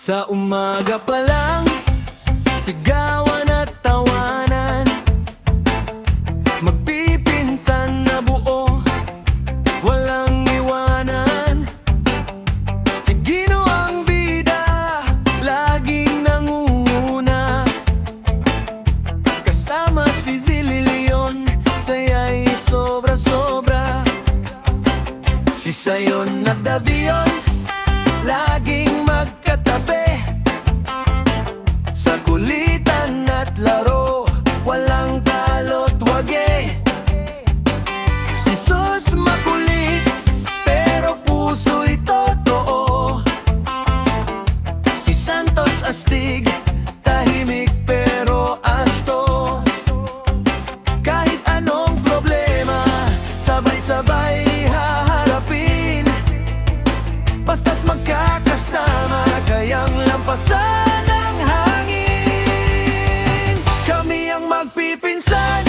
Sa umaga pa lang, sigawan at tawanan, magpipinsan na buo, walang iwanan. Si Gino ang bida, laging nangunguna, kasama si Zilly Leon, saya'y sobra-sobra. Si Sayon at Davion, laging magkatabi, sa kulitan at laro, walang talot wage. Si Sus makulit, pero puso'y totoo. Si Santos astig, tahimik pero asto. Kahit anong problema, sabay-sabay haharapin, basta't magkakasama, kayang lampasan ang hangin. Kami ang magpipinsan,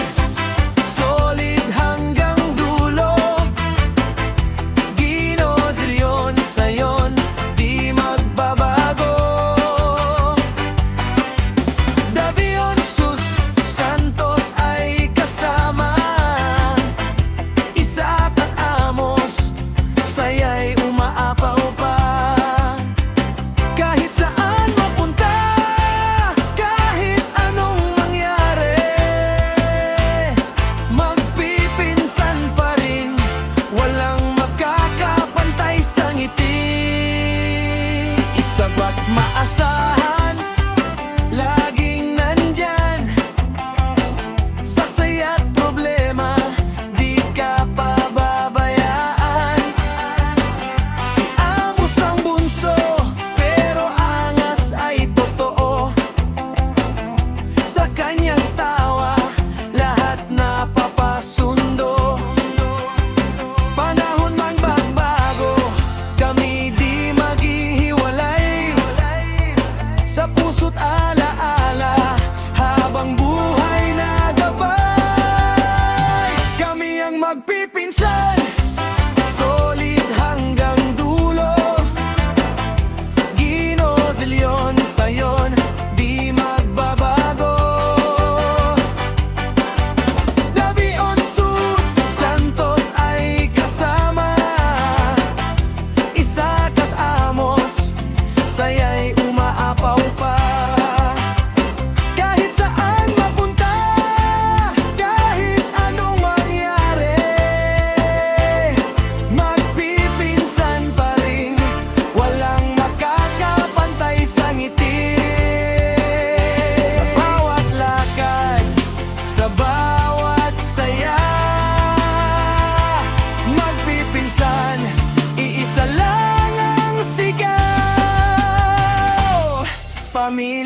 solid hanggang dulo. Gino, Zillion, Sayon, di magbabago. Davion, Sus, Santos ay kasama, Isaac at Amos, saya'y umaapaw pa. Kahit saan mapunta, kahit anong mangyari, magpipinsan pa rin, walang makakapantay sa ngiti. Si Isaba't maasahan, laging nandyan, sa saya't problema, di ka pababayaan. Si Amos ang bunso, pero angas ay totoo. Sa kanyang tawa, lahat napapasundo. Panahon mang magbago, kami di maghihiwalay, sa puso't alaala, habang buhay na gabay. Kami ang magpipinsan, solid hanggang dulo. Gino, Zillion, Sayon, di magbabago. Davion, Sus, Santos ay kasama, Isaac at Amos, saya'y umaapaw pa. Kahit saan mapunta, kahit anong mangyari, magpipinsan pa rin, walang makakapantay sa ngiti. Sa bawat lakad, sa bawat saya, magpipinsan, iisa lang ang sigaw. Pamilya